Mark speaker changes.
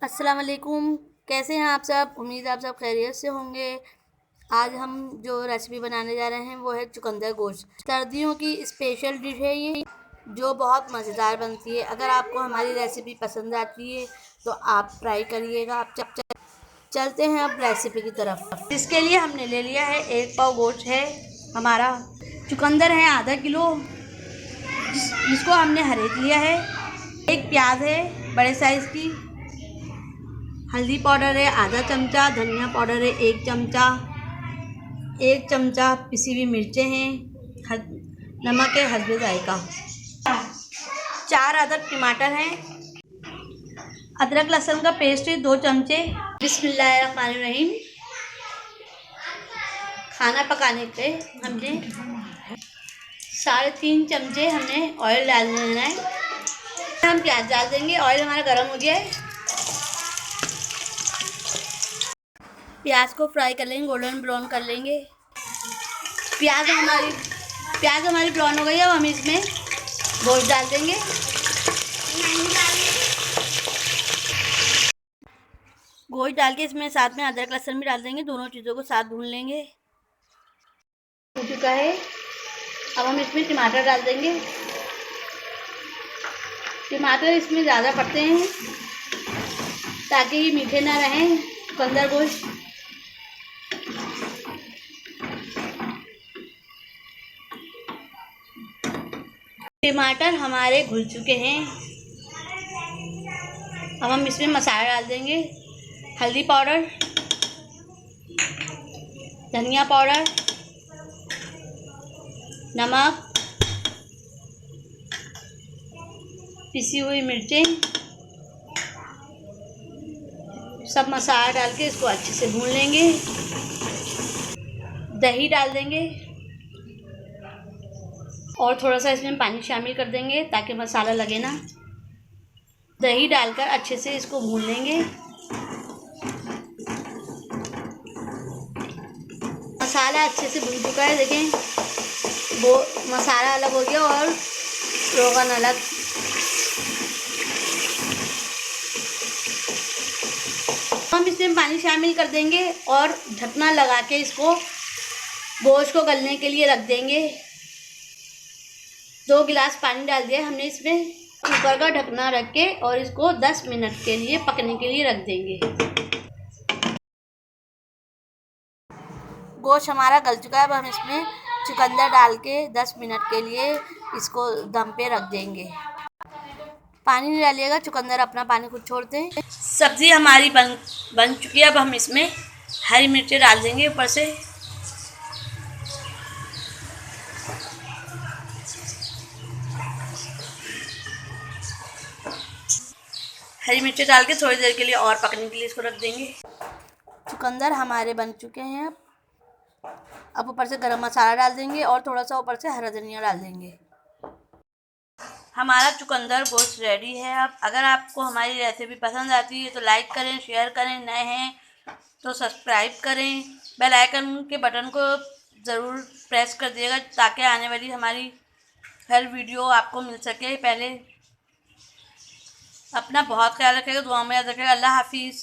Speaker 1: अस्सलाम वालेकुम। कैसे हैं आप सब? उम्मीद है आप सब खैरियत से होंगे। आज हम जो रेसिपी बनाने जा रहे हैं वो है चुकंदर गोश्त। सर्दियों की स्पेशल डिश है ये, जो बहुत मज़ेदार बनती है। अगर आपको हमारी रेसिपी पसंद आती है तो आप ट्राई करिएगा। आप चलते हैं अब रेसिपी की तरफ। इसके लिए हमने ले लिया है 1 पाव गोश्त है हमारा। चुकंदर है आधा किलो, जिसको हमने हरेक लिया है। एक प्याज है बड़े साइज़ की। हल्दी पाउडर है आधा चमचा, धनिया पाउडर है 1 चमचा, 1 चमचा पिसी हुई मिर्चें हैं, नमक है हस्बे जायका, 4 अदद टमाटर हैं, अदरक लहसुन का पेस्ट है 2 चमचे। बिस्मिल्लाहिर्रहमानिर्रहीम। खाना पकाने के हमने 3.5 चमचे हमने ऑयल डाल देना है। हम प्याज डाल देंगे। ऑयल हमारा गर्म हो गया है। प्याज को फ्राई कर लेंगे, गोल्डन ब्राउन कर लेंगे। प्याज हमारी ब्राउन हो गई है। अब हम इसमें गोश्त डाल देंगे। गोश्त डाल के इसमें साथ में अदरक लहसुन भी डाल देंगे। दोनों चीज़ों को साथ भून लेंगे। हो चुका है। अब हम इसमें टमाटर डाल देंगे। टमाटर इसमें ज़्यादा पड़ते हैं ताकि ये मीठे ना रहें चुकंदर गोश्त। टमाटर हमारे घुल चुके हैं। अब हम इसमें मसाला डाल देंगे। हल्दी पाउडर, धनिया पाउडर, नमक, पिसी हुई मिर्चें, सब मसाला डाल के इसको अच्छे से भून लेंगे। दही डाल देंगे और थोड़ा सा इसमें पानी शामिल कर देंगे ताकि मसाला लगे ना। दही डालकर अच्छे से इसको भून लेंगे। मसाला अच्छे से भून चुका है। देखें, वो मसाला अलग हो गया और रोगन अलग। हम इसमें पानी शामिल कर देंगे और ढकना लगा के इसको गोश्त को गलने के लिए रख देंगे। 2 गिलास पानी डाल दिया हमने इसमें। कुकर का ढकना रख के और इसको 10 मिनट के लिए पकने के लिए रख देंगे। गोश्त हमारा गल चुका है। अब हम इसमें चुकंदर डाल के 10 मिनट के लिए इसको दम पे रख देंगे। पानी नहीं डालिएगा, चुकंदर अपना पानी खुद छोड़ते हैं। सब्ज़ी हमारी बन चुकी है। अब हम इसमें हरी मिर्चें डाल देंगे ऊपर से। हरी मिर्चें डाल के थोड़ी देर के लिए और पकने के लिए इसको रख देंगे। चुकंदर हमारे बन चुके हैं। अब ऊपर से गरम मसाला डाल देंगे और थोड़ा सा ऊपर से हरा धनिया डाल देंगे। हमारा चुकंदर गोश्त रेडी है। अब अगर आपको हमारी रेसिपी पसंद आती है तो लाइक करें, शेयर करें। नए हैं तो सब्सक्राइब करें। बेल आइकन के बटन को ज़रूर प्रेस कर दिएगा ताकि आने वाली हमारी हर वीडियो आपको मिल सके पहले। अपना बहुत ख्याल रखिएगा, दुआ में याद रखिएगा। अल्लाह हाफिज़।